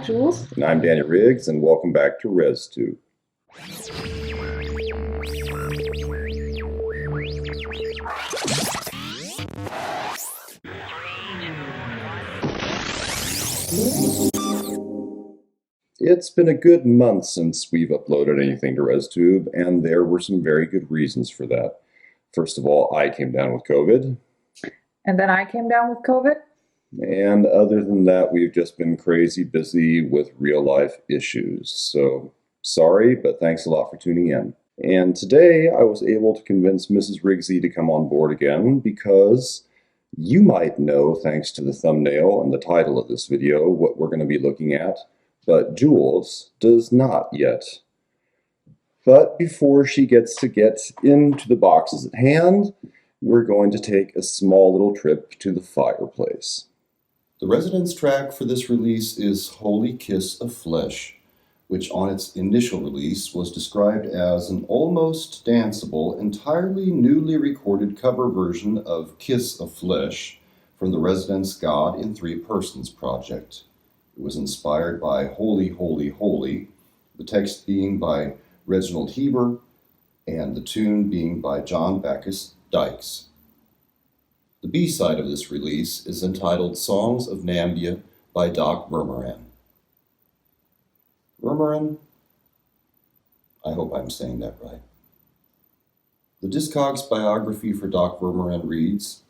I'm Jules. And I'm Danny Riggs, and welcome back to ResTube. It's been a good month since we've uploaded anything to ResTube, and there were some very good reasons for that. First of all, I came down with COVID. And then I came down with COVID. And other than that, we've just been crazy busy with real life issues. So sorry, but thanks a lot for tuning in. And today I was able to convince Mrs. Riggsy to come on board again because you might know, thanks to the thumbnail and the title of this video, what we're going to be looking at, but Jules does not yet. But before she gets into the boxes at hand, we're going to take a small little trip to the fireplace. The residence track for this release is Holy Kiss of Flesh, which on its initial release was described as an almost danceable, entirely newly recorded cover version of Kiss of Flesh from the Residence God in Three Persons project. It was inspired by Holy, Holy, Holy, the text being by Reginald Heber, and the tune being by John Bacchus Dykes. The B-side of this release is entitled Songs of Nambia by Wör Mirran. Wör Mirran? I hope I'm saying that right. The Discogs biography for Wör Mirran reads,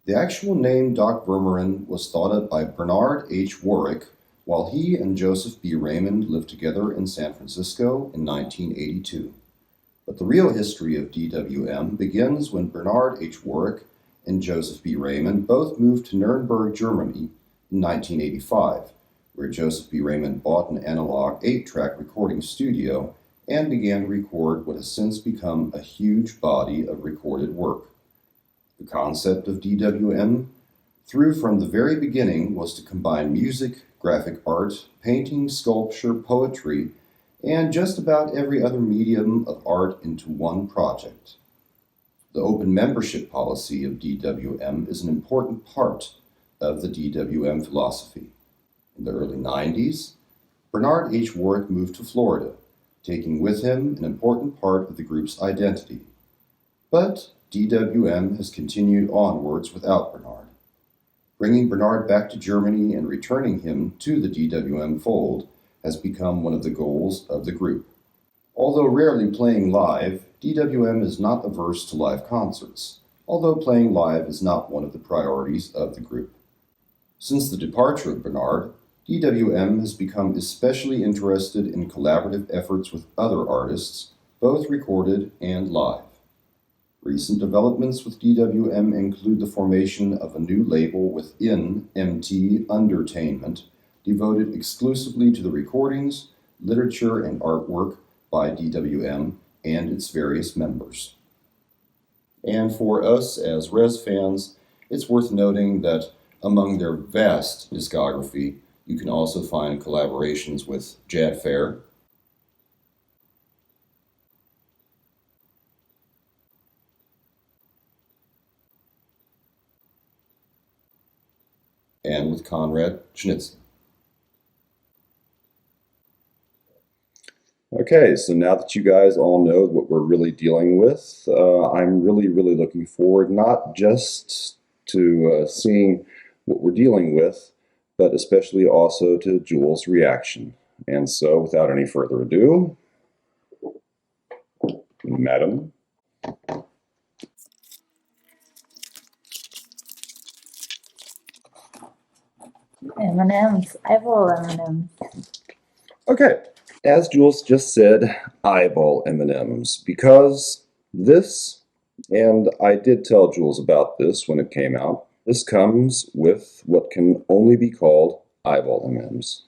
the actual name Wör Mirran was thought of by Bernard H. Warwick while he and Joseph B. Raymond lived together in San Francisco in 1982. But the real history of DWM begins when Bernard H. Warwick and Joseph B. Raymond both moved to Nuremberg, Germany in 1985, where Joseph B. Raymond bought an analog 8-track recording studio and began to record what has since become a huge body of recorded work. The concept of DWM, from the very beginning, was to combine music, graphic art, painting, sculpture, poetry, and just about every other medium of art into one project. The open membership policy of DWM is an important part of the DWM philosophy. In the early 90s, Bernard H. Warwick moved to Florida, taking with him an important part of the group's identity. But DWM has continued onwards without Bernard. Bringing Bernard back to Germany and returning him to the DWM fold has become one of the goals of the group. Although rarely playing live, DWM is not averse to live concerts, although playing live is not one of the priorities of the group. Since the departure of Bernard, DWM has become especially interested in collaborative efforts with other artists, both recorded and live. Recent developments with DWM include the formation of a new label within MT Undertainment, devoted exclusively to the recordings, literature, and artwork by DWM and its various members. And for us as Res fans, it's worth noting that among their vast discography, you can also find collaborations with Jad Fair, and with Konrad Schnitzel. Okay, so now that you guys all know what we're really dealing with, I'm really looking forward not just to seeing what we're dealing with, but especially also to Jules' reaction. And so, without any further ado, Madam. M&M's, eyeball M&M's. Okay, as Jules just said, eyeball M&M's, because this, and I did tell Jules about this when it came out, this comes with what can only be called eyeball M&M's.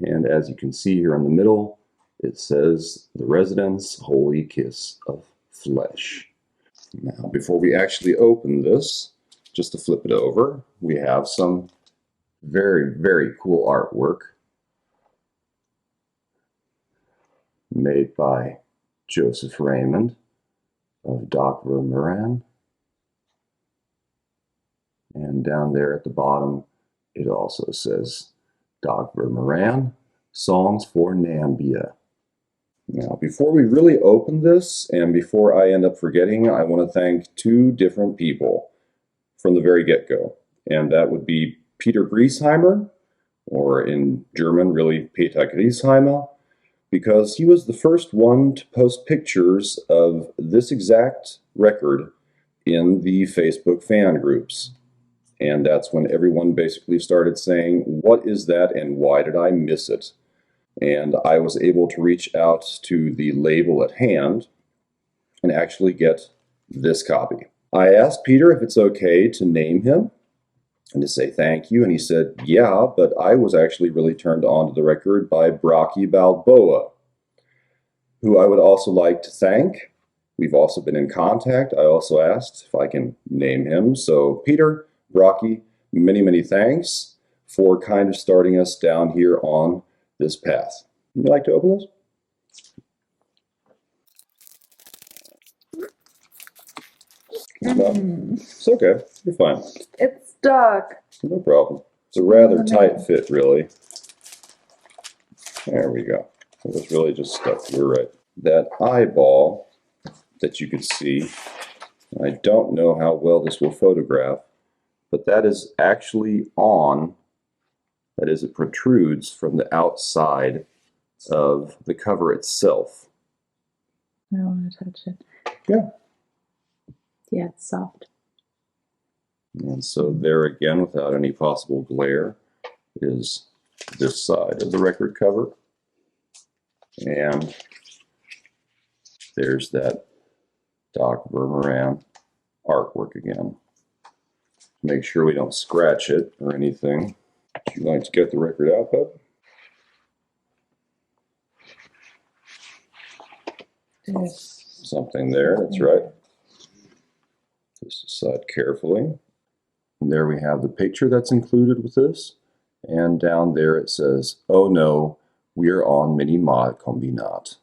And as you can see here in the middle, it says the Residence Holy Kiss of Flesh. Now, before we actually open this, just to flip it over, we have some very cool artwork made by Joseph Raymond of Wör Mirran. And down there at the bottom It also says Doc Wör Mirran, Songs for Nambia. Now, before we really open this, and before I end up forgetting, I want to thank two different people from the very get-go. And that would be Peter Griesheimer, or in German, really Peter Griesheimer, because he was the first one to post pictures of this exact record in the Facebook fan groups. And that's when everyone basically started saying, what is that and why did I miss it? And I was able to reach out to the label at hand and actually get this copy. I asked Peter if it's okay to name him and to say thank you, and he said, yeah, but I was actually really turned on to the record by Brocky Balboa, who I would also like to thank. We've also been in contact. I also asked if I can name him. So Peter, Brocky, many, many thanks for kind of starting us down here on this path. Would you like to open this? It's okay. You're fine. It's stuck. No problem. It's a rather tight fit, really. There we go. It was really just stuck. You're right. That eyeball that you could see, I don't know how well this will photograph, but that is actually on. That is, it protrudes from the outside of the cover itself. I want to touch it. Yeah. Yeah, it's soft. And so there again, without any possible glare, is this side of the record cover. And there's that Doc Wör Mirran artwork again. Make sure we don't scratch it or anything. Would you like to get the record out, bud? There's Something there, that's right. Just aside carefully. And there we have the picture that's included with this. And down there it says, oh no, we're on Minimalkombinat.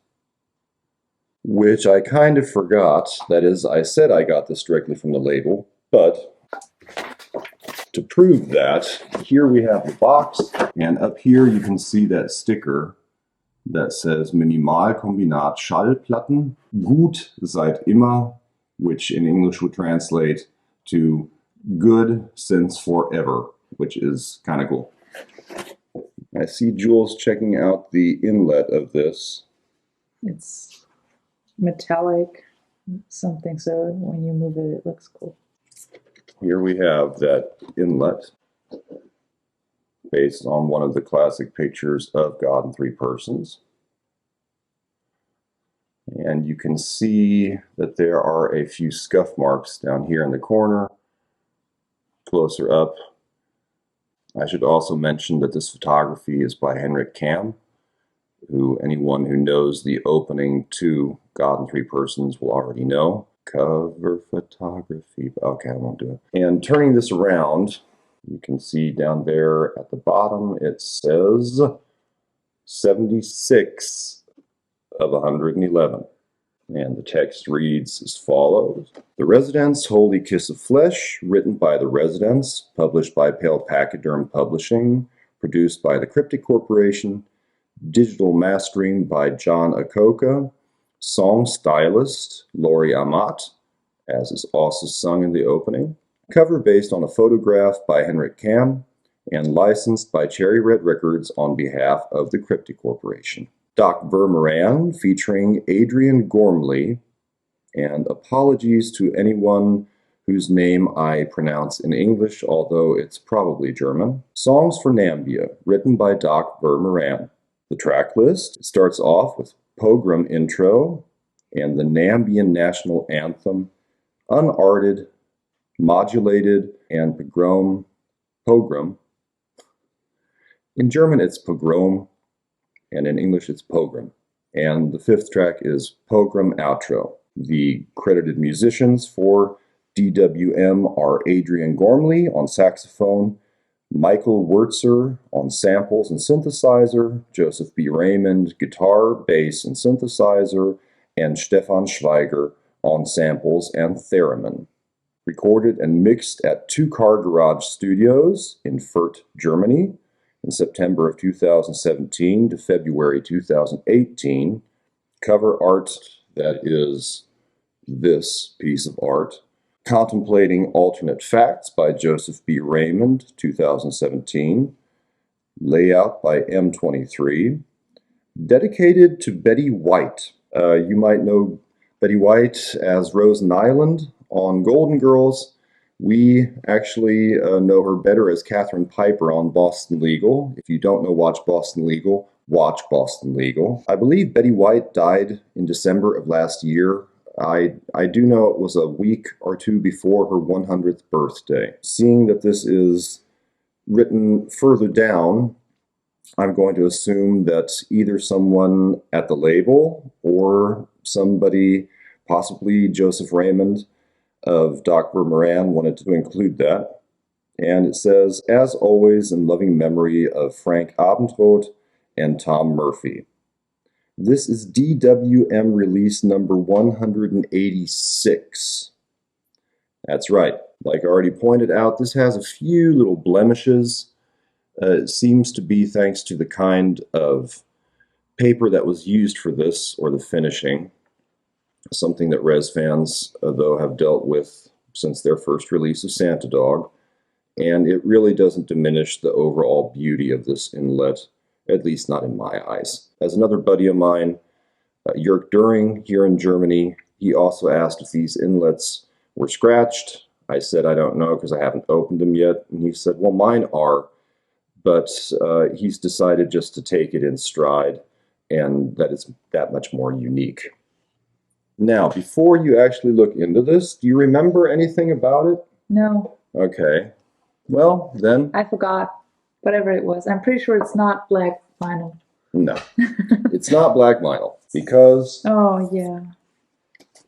Which I kind of forgot. That is, I said I got this directly from the label, but to prove that, here we have the box, and up here you can see that sticker that says Minimalkombinat Schallplatten, gut seit immer, which in English would translate to good since forever, which is kind of cool. I see Jules checking out the inlet of this. It's metallic, something, so when you move it, it looks cool. Here we have that inlet based on one of the classic pictures of God in Three Persons. And you can see that there are a few scuff marks down here in the corner. Closer up, I should also mention that this photography is by Henrik Kam, who anyone who knows the opening to God in Three Persons will already know. Cover photography. Okay, I won't do it. And turning this around, you can see down there at the bottom, it says 76 of 111. And the text reads as follows. The Residents' Holy Kiss of Flesh, written by the Residents, published by Pale Pachyderm Publishing, produced by the Cryptic Corporation, digital mastering by John Akoka, song stylist Laurie Amat, as is also sung in the opening, cover based on a photograph by Henrik Kam, and licensed by Cherry Red Records on behalf of the Cryptic Corporation. Doc Wör Mirran featuring Adrian Gormley, and apologies to anyone whose name I pronounce in English, although it's probably German. Songs for Nambia, written by Doc Wör Mirran. The track list starts off with Pogrom intro and the Nambian national anthem, unarted, modulated, and pogrom. In German it's pogrom, and in English it's pogrom. And the fifth track is Pogrom outro. The credited musicians for DWM are Adrian Gormley on saxophone, Michael Wurtzer on samples and synthesizer, Joseph B. Raymond guitar, bass, and synthesizer, and Stefan Schweiger on samples and theremin. recorded and mixed at Two Car Garage Studios in Fürth, Germany in September of 2017 to February 2018. Cover art, that is this piece of art. Contemplating Alternate Facts by Joseph B. Raymond, 2017. Layout by M23. Dedicated to Betty White. You might know Betty White as Rose Nyland on Golden Girls. We actually know her better as Catherine Piper on Boston Legal. If you don't know Watch Boston Legal, watch Boston Legal. I believe Betty White died in December of last year. I do know it was a week or two before her 100th birthday. Seeing that this is written further down, I'm going to assume that either someone at the label or somebody, possibly Joseph Raymond of Doc Wör Mirran, wanted to include that. And it says, as always, in loving memory of Frank Abendroth and Tom Murphy. This is DWM release number 186. That's right. Like I already pointed out, this has a few little blemishes. It seems to be thanks to the kind of paper that was used for this, or the finishing. Something that Res fans, though, have dealt with since their first release of Santa Dog. And it really doesn't diminish the overall beauty of this inlet, at least not in my eyes. As another buddy of mine, Jörg here in Germany, he also asked if these inlets were scratched. I said, I don't know because I haven't opened them yet. And he said, well, mine are. But he's decided just to take it in stride, and that it's that much more unique. Now, before you actually look into this, do you remember anything about it? No. Okay. Well, then. I forgot. Whatever it was. I'm pretty sure it's not black vinyl. No. It's not black vinyl, because Oh, yeah.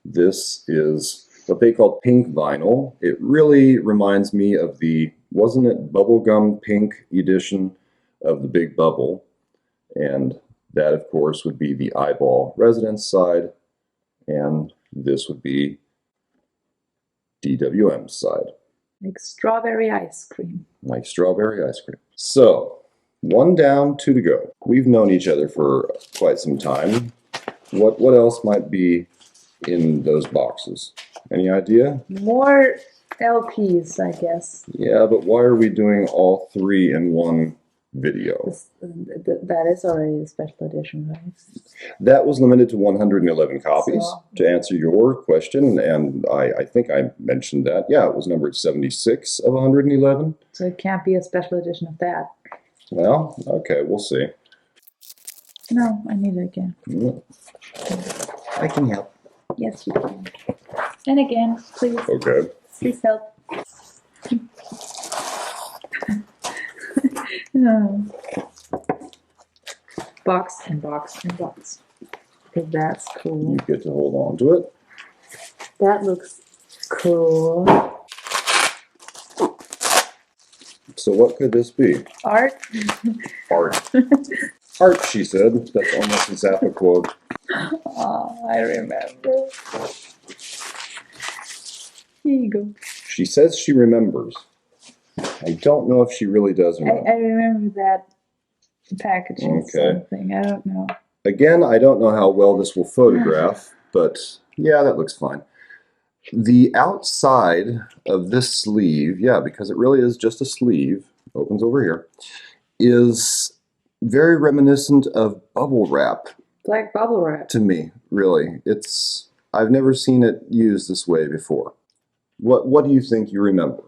this is what they call pink vinyl. It really reminds me of the, wasn't it bubblegum pink edition of the Big Bubble? And that, of course, would be the Eyeball Residence side. And this would be DWM's side. Like strawberry ice cream. Like strawberry ice cream. So, one down, two to go. We've known each other for quite some time. What else might be in those boxes? Any idea? More LPs, I guess. Yeah, but why are we doing all three in one video? That is already a special edition, right? That was limited to 111 copies, So, to answer your question, and I think I mentioned that. Yeah, it was numbered 76 of 111. so it can't be a special edition of that. Well, okay, we'll see. No, I need it again. I can help. Yes, you can. And again, please. Okay. Please help. No. Box and box and box. Okay, that's cool. You get to hold on to it. That looks cool. So what could this be? Art. Art. Art, she said. That's almost a Zappa quote. Oh, I remember. Here you go. She says she remembers. I don't know if she really does or not. I remember that packaging Okay. something. I don't know. Again, I don't know how well this will photograph, but yeah, that looks fine. The outside of this sleeve, yeah, because it really is just a sleeve, opens over here, is very reminiscent of bubble wrap Black bubble wrap. to me, really. I've never seen it used this way before. What do you think you remember?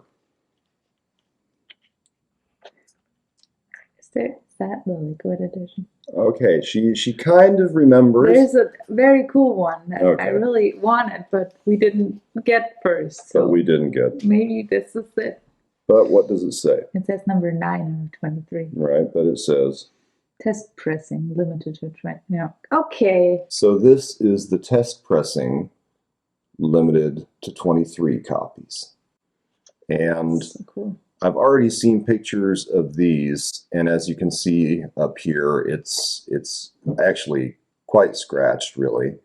Is that the liquid edition? Okay, she kind of remembers. There's a very cool one that Okay. I really wanted, but we didn't get first. So But we didn't get. maybe this is it. But what does it say? It says number 9 out of 23. Right, but it says. Test pressing, limited to 20. No. Okay. So this is the test pressing, limited to 23 copies. And So cool. I've already seen pictures of these, and as you can see up here, it's actually quite scratched, really.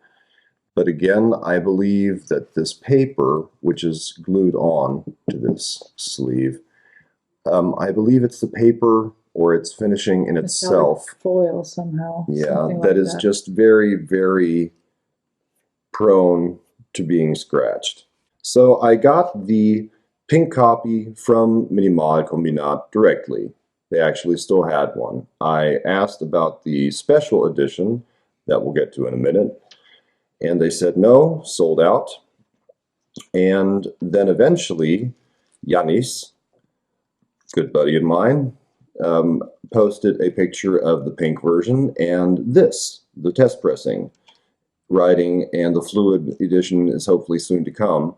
But again, I believe that this paper, which is glued on to this sleeve, I believe it's the paper or it's finishing in itself. Foil somehow. Yeah, something that like is just very, very prone to being scratched. So I got the pink copy from Minimalkombinat directly. They actually still had one. I asked about the special edition that we'll get to in a minute, and they said no, sold out. And then eventually, Yanis, good buddy of mine, posted a picture of the pink version and this, the test pressing, writing, and the fluid edition is hopefully soon to come.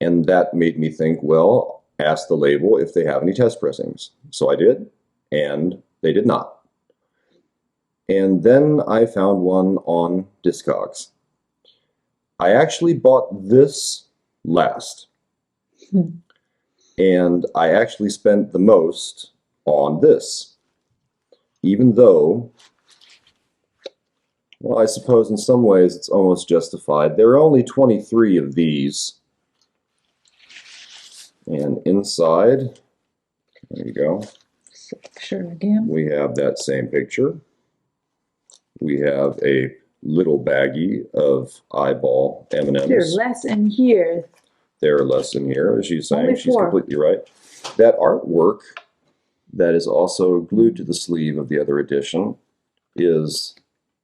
And that made me think, well, ask the label if they have any test pressings. So I did, and they did not. And then I found one on Discogs. I actually bought this last. And I actually spent the most on this. Even though, well, I suppose in some ways it's almost justified. There are only 23 of these. And inside, there you go. Sure, again. We have that same picture. We have a little baggie of eyeball M&Ms. There's less in here. There are less in here, as she's saying. Only She's 4. completely right. That artwork that is also glued to the sleeve of the other edition is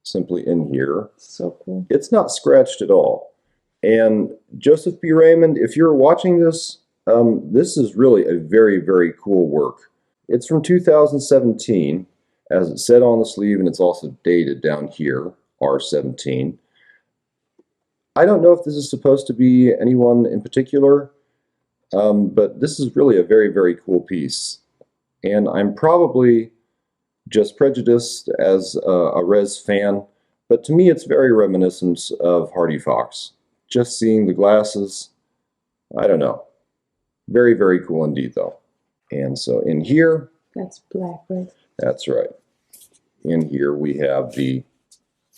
simply in here. So cool. It's not scratched at all. And Joseph B. Raymond, if you're watching this, this is really a very, very cool work. It's from 2017, as it said on the sleeve, and it's also dated down here, R17. I don't know if this is supposed to be anyone in particular, but this is really a very, very cool piece. And I'm probably just prejudiced as a Res fan, but to me it's very reminiscent of Hardy Fox. Just seeing the glasses, I don't know. Very, very cool indeed, though. And so in here, That's black, right? that's right. In here we have the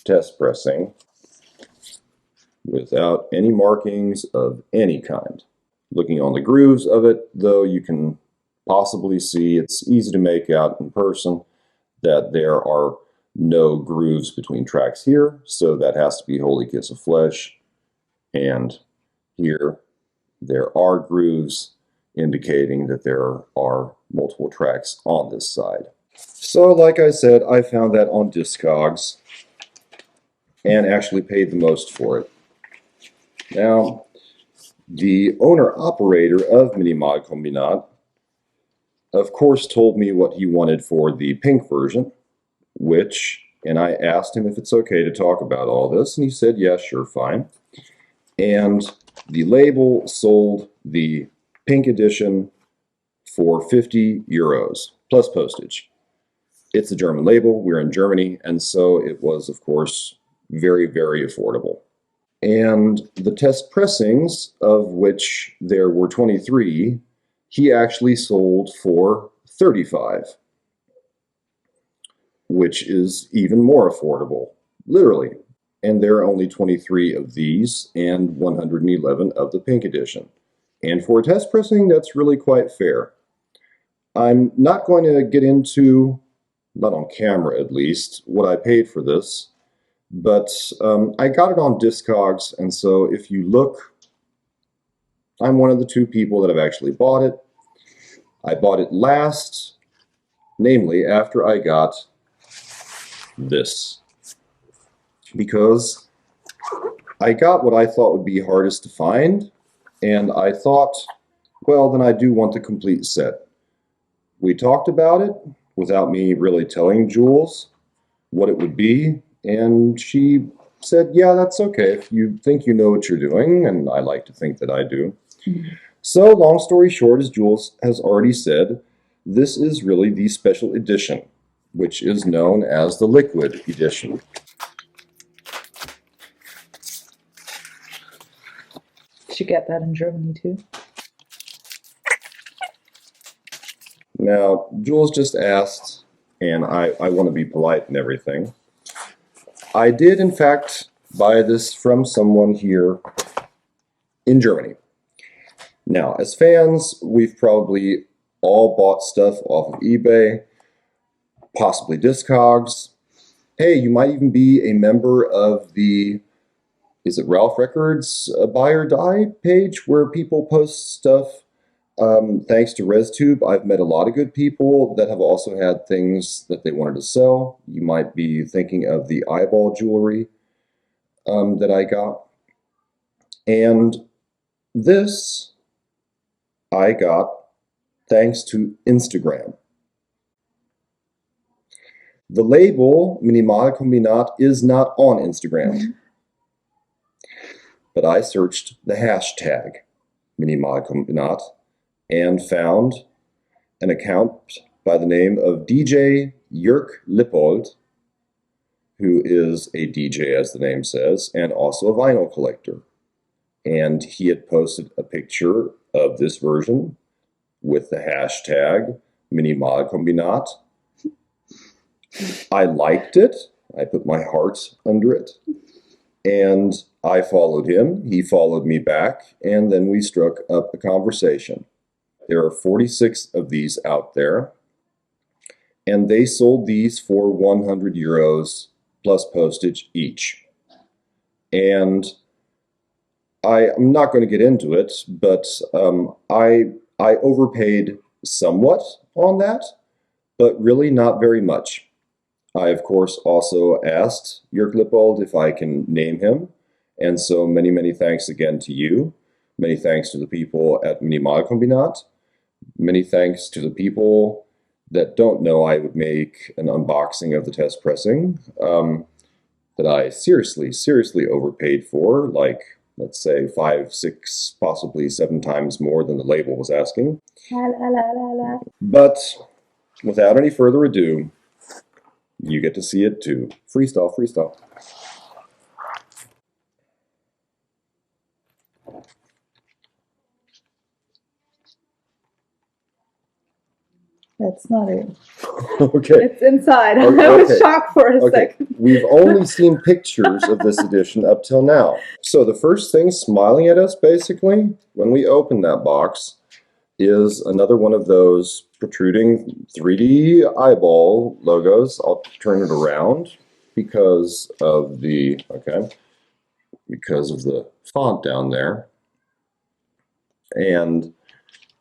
test pressing without any markings of any kind. Looking on the grooves of it, though, you can possibly see, it's easy to make out in person, that there are no grooves between tracks here, so that has to be Holy Kiss of Flesh. And here there are grooves indicating that there are multiple tracks on this side. So like I said, I found that on Discogs and actually paid the most for it. Now, the owner-operator of Minimalkombinat, of course, told me what he wanted for the pink version, and I asked him if it's okay to talk about all this, and he said, yeah, sure, fine. And the label sold the pink edition for 50 euros plus postage. It's a German label, we're in Germany, and so it was, of course, very, very affordable. And the test pressings, of which there were 23, he actually sold for 35, which is even more affordable, literally. And there are only 23 of these and 111 of the pink edition. And for a test pressing, that's really quite fair. I'm not going to get into, not on camera at least, what I paid for this, but I got it on Discogs, and so if you look, I'm one of the 2 people that have actually bought it. I bought it last, namely after I got this, because I got what I thought would be hardest to find, and I thought, well, then I do want the complete set. We talked about it without me really telling Jules what it would be, and she said, yeah, that's okay if you think you know what you're doing, and I like to think that I do. So, long story short, as Jules has already said, this is really the special edition, which is known as the liquid edition. Did you get that in Germany too? Now, Jules just asked, and I want to be polite and everything. I did, in fact, buy this from someone here in Germany. Now, as fans, we've probably all bought stuff off of eBay, possibly Discogs. Hey, you might even be a member of the, is it Ralph Records Buy or Die page where people post stuff. Thanks to ResTube, I've met a lot of good people that have also had things that they wanted to sell. You might be thinking of the eyeball jewelry that I got. And this I got thanks to Instagram. The label Minimalkombinat is not on Instagram. But I searched the hashtag Minimalkombinat and found an account by the name of DJ Jörg Lippold, who is a DJ, as the name says, and also a vinyl collector. And he had posted a picture of this version with the hashtag Minimalkombinat. I liked it. I put my heart under it. And I followed him. He followed me back. And then we struck up a conversation. There are 46 of these out there. And they sold these for 100 euros plus postage each. And I'm not going to get into it, but I overpaid somewhat on that, but really not very much. I, of course, also asked Jörg Lippold if I can name him, and so many, many thanks again to you. Many thanks to the people at Minimalkombinat. Many thanks to the people that don't know I would make an unboxing of the test pressing that I seriously overpaid for, like, let's say 5, 6, possibly 7 times more than the label was asking. But without any further ado, you get to see it too. Freestyle, freestyle. That's not it. Okay. It's inside. Okay, I was okay. shocked for a second. We've only seen pictures of this edition up till now. So the first thing smiling at us, basically, when we open that box, is another one of those protruding 3D eyeball logos. I'll turn it around because of the, because of the font down there. And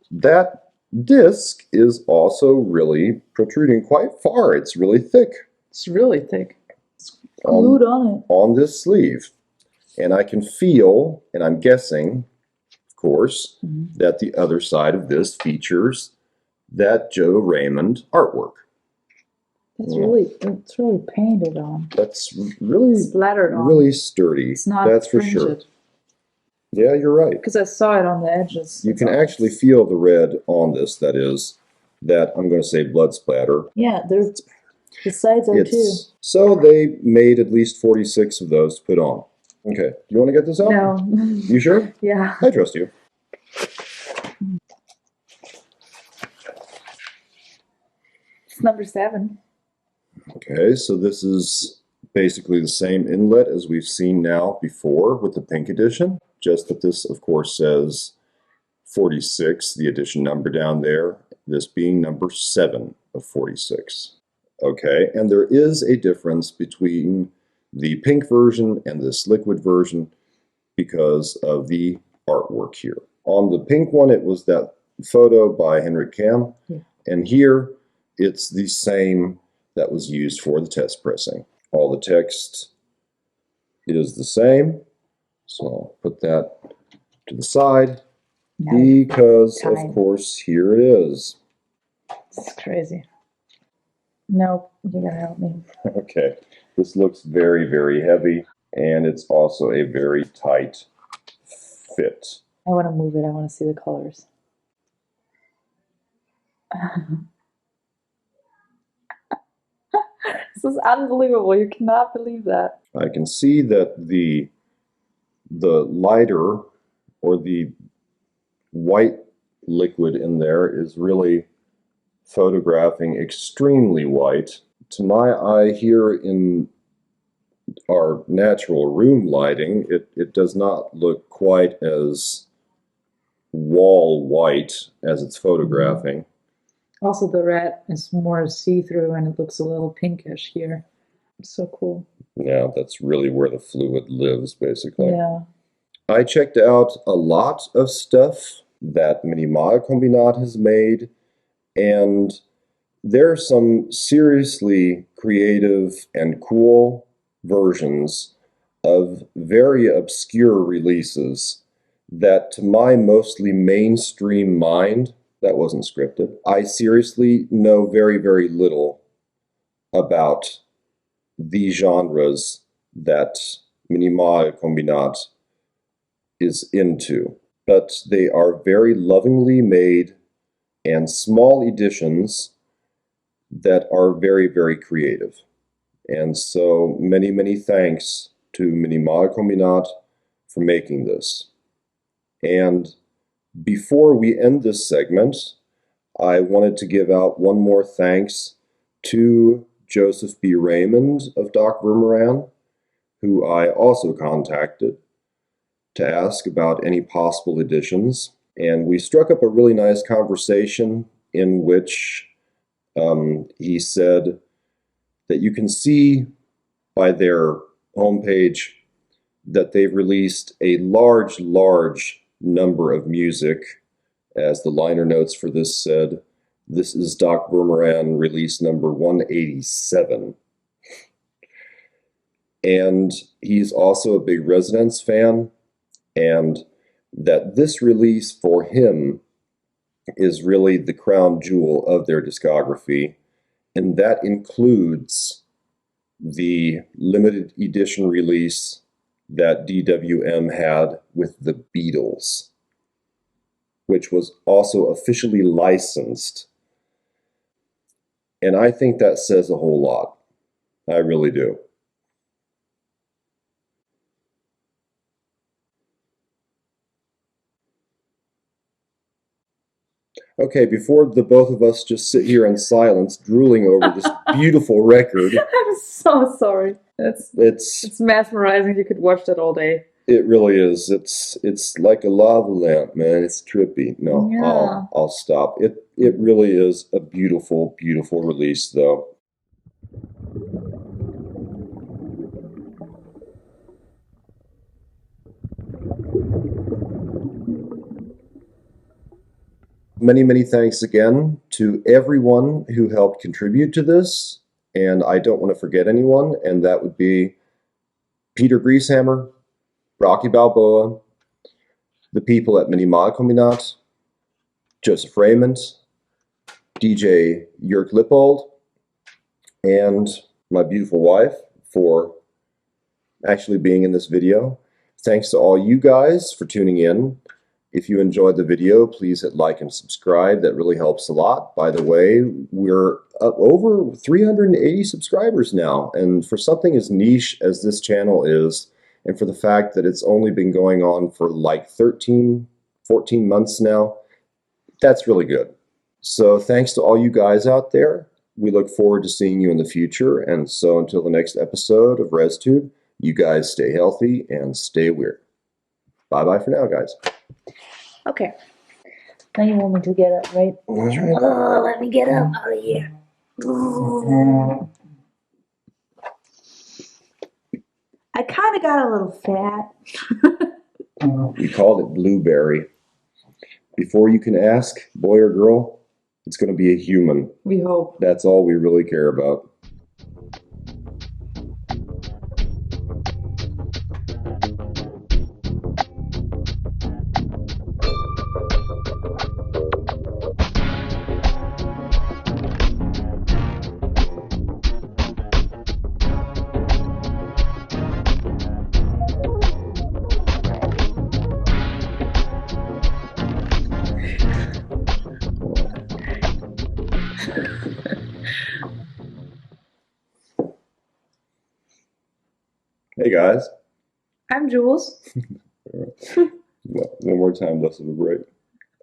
that disc is also really protruding quite far. It's really thick. It's really thick. It's glued on it. On this sleeve. And I can feel, and I'm guessing, of course, that the other side of this features that Joe Raymond artwork. It's really painted on. That's really splattered on. Really sturdy. It's not that's for sure. Yeah, you're right. Because I saw it on the edges. You can actually feel the red on this. That is, that I'm going to say blood splatter. Yeah, there's the sides are too. So they made at least 46 of those to put on. Okay, do you want to get this out? No. You sure? Yeah. I trust you. It's number 7. Okay, so this is basically the same inlet as we've seen now before with the pink edition, just that this, of course, says 46, the edition number down there, this being number 7 of 46. Okay, and there is a difference between the pink version and this liquid version because of the artwork here. On the pink one, it was that photo by Henrik Kam, and here it's the same that was used for the test pressing. All the text is the same, so I'll put that to the side because, of course, here it is. It's crazy. Nope, you gotta help me. Okay, this looks very, very heavy, and it's also a very tight fit. I want to move it. I want to see the colors. This is unbelievable. You cannot believe that. I can see that the lighter or the white liquid in there is really photographing extremely white. To my eye here in our natural room lighting, it does not look quite as wall white as it's photographing. Also, the red is more see-through and it looks a little pinkish here. It's so cool. Yeah, that's really where the fluid lives, basically. Yeah. I checked out a lot of stuff that Minimalkombinat has made, and there are some seriously creative and cool versions of very obscure releases that, to my mostly mainstream mind, that wasn't scripted, I seriously know very, very little about the genres that Minimalkombinat is into. But they are very lovingly made and small editions that are very, very creative. And so many, many thanks to Minimalkombinat for making this. And before we end this segment, I wanted to give out one more thanks to Joseph B. Raymond of Doc Wör Mirran, who I also contacted to ask about any possible additions. And we struck up a really nice conversation in which he said that you can see by their homepage that they've released a large, large number of music. As the liner notes for this said, this is Doc Wör Mirran release number 187. And he's also a big Residents fan, and that this release for him is really the crown jewel of their discography, and that includes the limited edition release that DWM had with the Beatles, which was also officially licensed. And I think that says a whole lot. I really do. Okay, before the both of us just sit here in silence, drooling over this beautiful record. I'm so sorry. It's mesmerizing. You could watch that all day. It really is. It's like a lava lamp, man. It's trippy. No, Yeah. I'll stop. It really is a beautiful, beautiful release, though. Many, many thanks again to everyone who helped contribute to this. And I don't want to forget anyone, and that would be Peter Grieshammer, Brocky Balboa, the people at Minimalkombinat, Joseph Raymond, DJ Jörg Lippold, and my beautiful wife for actually being in this video. Thanks to all you guys for tuning in. If you enjoyed the video, please hit like and subscribe. That really helps a lot. By the way, we're up over 380 subscribers now. And for something as niche as this channel is, and for the fact that it's only been going on for like 13, 14 months now, that's really good. So thanks to all you guys out there. We look forward to seeing you in the future. And so until the next episode of ResTube, you guys stay healthy and stay weird. Bye-bye for now, guys. Okay. Now you want me to get up, right? That's right. Oh, let me get up out of here. I kind of got a little fat. We called it blueberry. Before you can ask, boy or girl, it's going to be a human. We hope. That's all we really care about. Hey guys. I'm Jules. One more time, less of a break.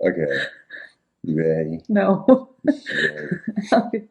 Okay. You ready? No. Okay.